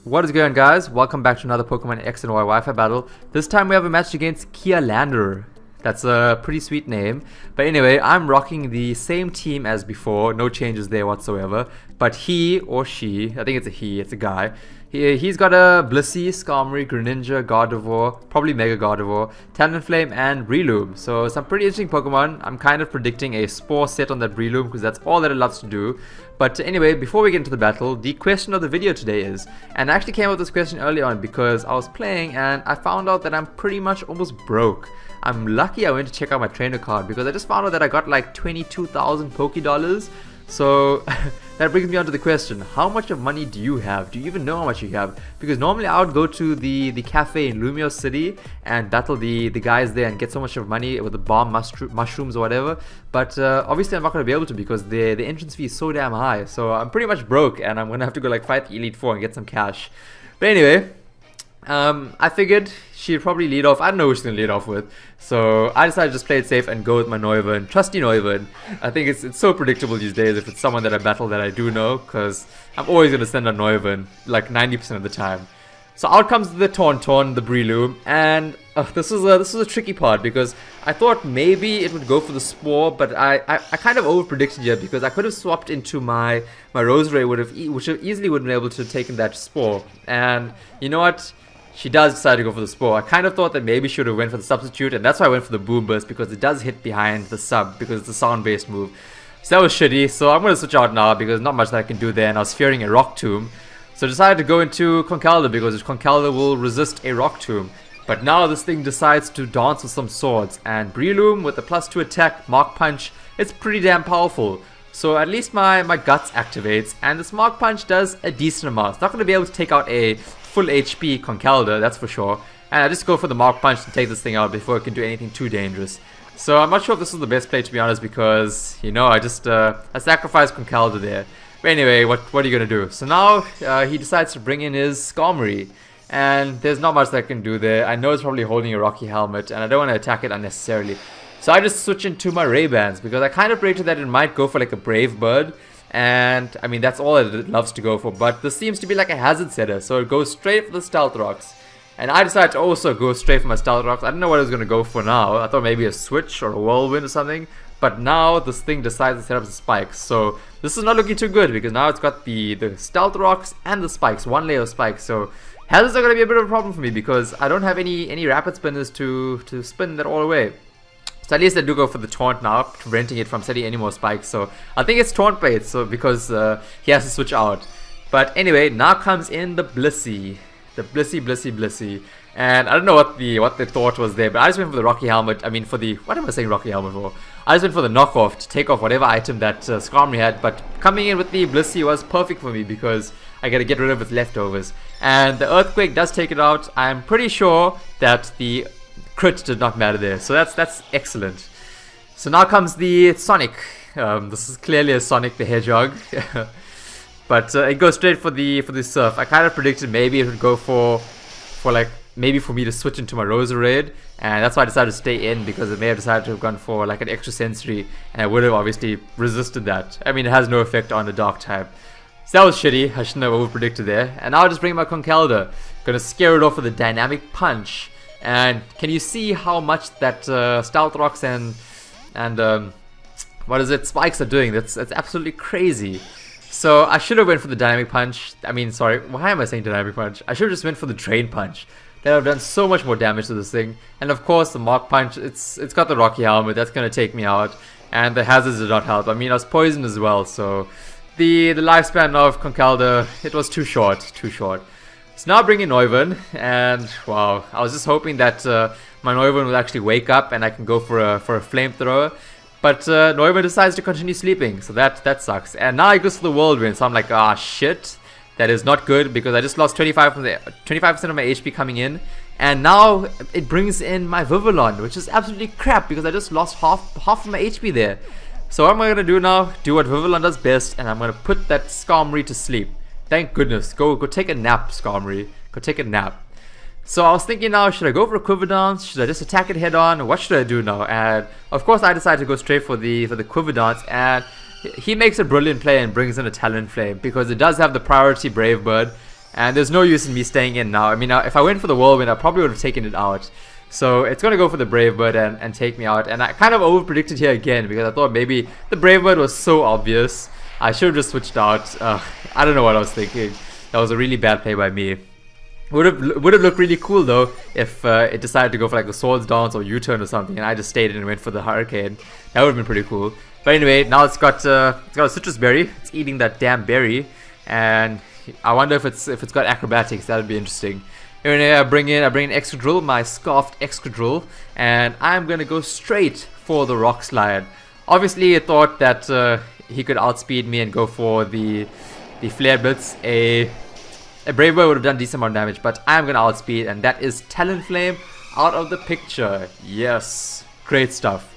What is going on, guys? Welcome back to another Pokemon X and Y Wi-Fi battle. This time we have a match against Kialandir. That's a pretty sweet name. But anyway, I'm rocking the same team as before. No changes there whatsoever. But he or she, I think it's a he, it's a guy. He's got a Blissey, Skarmory, Greninja, Gardevoir, probably Mega Gardevoir, Talonflame, and Breloom. So some pretty interesting Pokemon. I'm kind of predicting a Spore set on that Breloom because that's all that it loves to do. But anyway, before we get into the battle, the question of the video today is, and I actually came up with this question early on because I was playing and I found out that I'm pretty much almost broke. I'm lucky I went to check out my trainer card because I just found out that I got like 22,000 Poké-Dollars. So that brings me on to the question, how much of money do you have? Do you even know how much you have? Because normally I would go to the cafe in Lumio City and battle the guys there and get so much of money with the bomb mushrooms or whatever. But obviously I'm not going to be able to because the entrance fee is so damn high. So I'm pretty much broke and I'm going to have to go like fight the Elite Four and get some cash. But anyway, I figured she'd probably lead off. I don't know who she's going to lead off with. So I decided to just play it safe and go with my Noivern. Trusty Noivern. I think it's so predictable these days if it's someone that I battle that I do know. Because I'm always going to send a Noivern like 90% of the time. So out comes the Tauntaun, the Breloom. And this is a tricky part because I thought maybe it would go for the Spore. But I kind of over predicted here because I could have swapped into my Roserade which easily would have been able to have taken that Spore. And you know what? She does decide to go for the Spore. I kind of thought that maybe she would have went for the Substitute, and that's why I went for the Boom Burst, because it does hit behind the sub, because it's a sound-based move. So that was shitty, so I'm going to switch out now, because not much that I can do there, and I was fearing a Rock Tomb. So I decided to go into Conkeldurr, because Conkeldurr will resist a Rock Tomb. But now this thing decides to dance with some swords, and Breloom with the +2 attack, Mark Punch, it's pretty damn powerful. So at least my Guts activates, and this Mark Punch does a decent amount. It's not going to be able to take out a full HP Conkeldurr, that's for sure. And I just go for the Mark Punch to take this thing out before it can do anything too dangerous. So I'm not sure if this was the best play, to be honest, because, you know, I sacrificed Conkeldurr there. But anyway, what are you going to do? So now he decides to bring in his Skarmory. And there's not much that I can do there. I know it's probably holding a Rocky Helmet, and I don't want to attack it unnecessarily. So I just switch into my Ray-Bans, because I kind of predicted that it might go for like a Brave Bird. And I mean, that's all it loves to go for, but this seems to be like a hazard setter, so it goes straight for the Stealth Rocks. And I decided to also go straight for my Stealth Rocks. I didn't know what I was going to go for now. I thought maybe a Switch or a Whirlwind or something, but now this thing decides to set up the Spikes. So this is not looking too good, because now it's got the Stealth Rocks and the Spikes, one layer of Spikes. So hazards are going to be a bit of a problem for me, because I don't have any Rapid Spinners to spin that all away. So at least I do go for the Taunt now, preventing it from setting any more spikes. So I think it's Taunt bait, so because he has to switch out. But anyway, now comes in the Blissey. The Blissey. And I don't know what the thought was there, but I just went for the Rocky Helmet. I mean, what am I saying Rocky Helmet for? I just went for the knockoff to take off whatever item that Skarmory had. But coming in with the Blissey was perfect for me because I gotta get rid of its leftovers. And the Earthquake does take it out. I'm pretty sure that the crit did not matter there, so that's excellent. So now comes the Sonic. This is clearly a Sonic the Hedgehog, but it goes straight for the Surf. I kind of predicted maybe it would go for like maybe for me to switch into my Roserade, and that's why I decided to stay in, because it may have decided to have gone for like an extra sensory, and I would have obviously resisted that. I mean, it has no effect on the Dark type, so that was shitty. I shouldn't have over predicted there. And now I'll just bring my Conkeldurr, gonna scare it off with a Dynamic Punch. And can you see how much that Stealth Rocks and what is it, Spikes are doing? That's absolutely crazy. So I should have went for the Dynamic Punch. I mean, sorry, why am I saying Dynamic Punch? I should have just went for the Drain Punch. That would have done so much more damage to this thing. And of course, the Mark Punch, it's got the Rocky Helmet. That's gonna take me out. And the hazards did not help. I mean, I was poisoned as well. So the lifespan of Conkeldurr, it was too short. So now I bring in Noivern, and wow, I was just hoping that my Noivern will actually wake up and I can go for a Flamethrower. But Noivern decides to continue sleeping, so that sucks. And now he goes for the Whirlwind, so I'm like, ah, shit, that is not good, because I just lost 25% of my HP coming in. And now it brings in my Vivillon, which is absolutely crap, because I just lost half of my HP there. So what am I going to do now? Do what Vivillon does best, and I'm going to put that Skarmory to sleep. Thank goodness. Go take a nap, Skarmory. Go take a nap. So I was thinking now, should I go for a Quiver Dance? Should I just attack it head on? What should I do now? And of course I decided to go straight for the Quiver Dance, and he makes a brilliant play and brings in a Talonflame, because it does have the priority Brave Bird. And there's no use in me staying in now. I mean, if I went for the whirlwind, I probably would have taken it out. So it's going to go for the Brave Bird and take me out. And I kind of over-predicted here again because I thought maybe the Brave Bird was so obvious. I should have just switched out. I don't know what I was thinking. That was a really bad play by me. Would have looked really cool though if it decided to go for like the Swords Dance or U-turn or something, and I just stayed in and went for the Hurricane. That would have been pretty cool. But anyway, now it's got a citrus berry. It's eating that damn berry, and I wonder if it's got acrobatics. That would be interesting. Anyway, I bring in Excadrill, my scarfed Excadrill, and I'm gonna go straight for the Rock Slide. Obviously, I thought that he could outspeed me and go for the Flare Blitz. A Brave Bird would have done decent amount of damage, but I'm gonna outspeed, and that is Talonflame out of the picture. Yes, great stuff.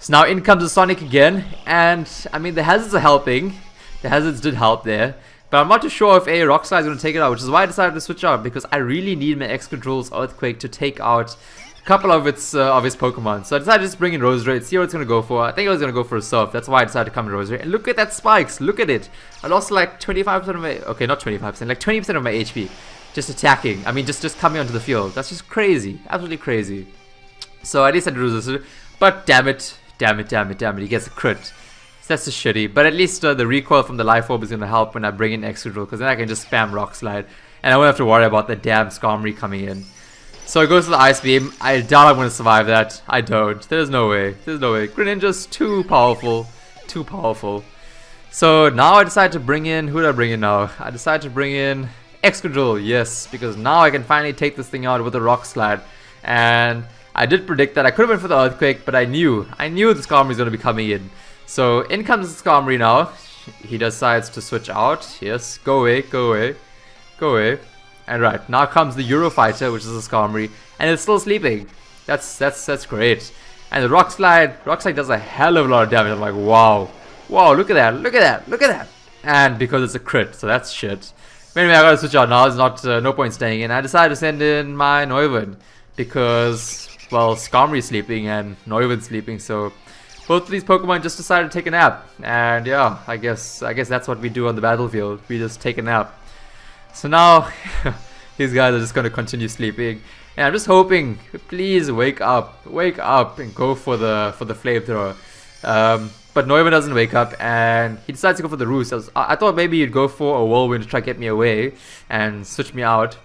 So now in comes the Sonic again, and I mean the hazards are helping. The hazards did help there, but I'm not too sure if a Rock Slide is gonna take it out, which is why I decided to switch out, because I really need my Excadrill's Earthquake to take out a couple of his Pokemon. So I decided to just bring in Roserade, see what it's gonna go for. I think I was gonna go for a Surf. That's why I decided to come in Roserade. And look at that spikes. Look at it. I lost like 25% of my, okay, not 25%, like 20% of my HP just attacking. I mean, just coming onto the field. That's just crazy, absolutely crazy. So I decided to do this, but damn it, he gets a crit. So that's just shitty. But at least the recoil from the Life Orb is gonna help when I bring in Excadrill, because then I can just spam Rock Slide, and I won't have to worry about the damn Skarmory coming in. So it goes to the Ice Beam. I doubt I'm going to survive that. I don't. There's no way. There's no way. Greninja's too powerful. Too powerful. So now I decide to bring in... Who did I bring in now? I decided to bring in Excadrill. Yes, because now I can finally take this thing out with a Rock Slide. And I did predict that I could have went for the Earthquake, but I knew the Skarmory is going to be coming in. So in comes the Skarmory now. He decides to switch out. Yes, go away, go away, go away. And right, now comes the Eurofighter, which is a Skarmory, and it's still sleeping. That's great. And the Rock Slide does a hell of a lot of damage. I'm like, wow, look at that. And because it's a crit, so that's shit. But anyway, I gotta switch out now. There's not no point staying in. I decided to send in my Noivern because, well, Skarmory's sleeping and Noivern's sleeping, so both of these Pokemon just decided to take a nap. And yeah, I guess that's what we do on the battlefield. We just take a nap. So now these guys are just going to continue sleeping, and I'm just hoping, please wake up and go for the flamethrower. But Noivern doesn't wake up, and he decides to go for the Roost. I thought maybe he'd go for a Whirlwind to try to get me away and switch me out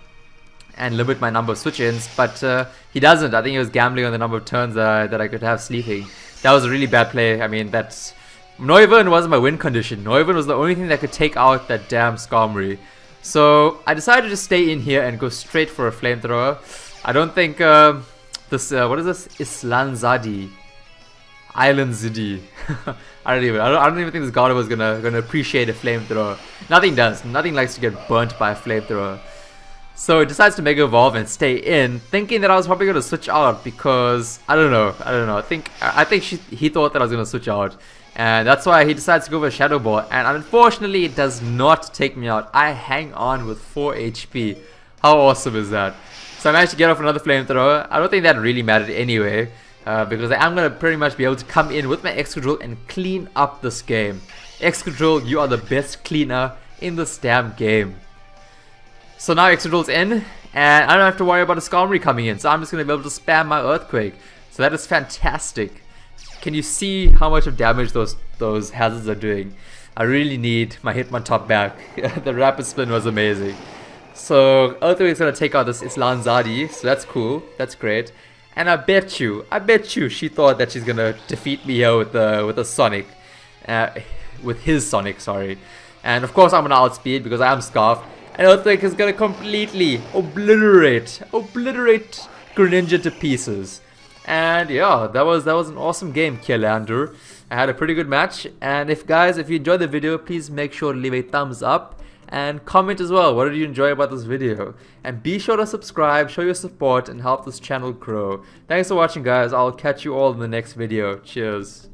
and limit my number of switch-ins, but he doesn't. I think he was gambling on the number of turns that I could have sleeping. That was a really bad play. I mean, Noivern wasn't my win condition. Noivern was the only thing that could take out that damn Skarmory. So I decided to just stay in here and go straight for a flamethrower. I don't think this what is this? Islanzadi. Island Zidi. I don't even think this Gardevoir is gonna appreciate a flamethrower. Nothing does. Nothing likes to get burnt by a flamethrower. So it decides to Mega Evolve and stay in, thinking that I was probably gonna switch out because I don't know. I think he thought that I was gonna switch out. And that's why he decides to go for a Shadow Ball. And unfortunately, it does not take me out. I hang on with 4 HP. How awesome is that? So I managed to get off another Flamethrower. I don't think that really mattered anyway. Because I'm going to pretty much be able to come in with my Excadrill and clean up this game. Excadrill, you are the best cleaner in this damn game. So now Excadrill's in. And I don't have to worry about a Skarmory coming in. So I'm just going to be able to spam my Earthquake. So that is fantastic. Can you see how much of damage those hazards are doing? I really need my Hitmontop back. The Rapid Spin was amazing. So Earthquake's gonna take out this Islanzadi, so that's cool. That's great. And I bet you she thought that she's gonna defeat me here with the Sonic, with his Sonic, sorry. And of course I'm gonna outspeed because I am Scarf. And Earthquake is gonna completely obliterate Greninja to pieces. And yeah, that was an awesome game, Kialandir. I had a pretty good match, and if you enjoyed the video, please make sure to leave a thumbs up and comment as well. What did you enjoy about this video? And be sure to subscribe, show your support, and help this channel grow. Thanks for watching, guys. I'll catch you all in the next video. Cheers.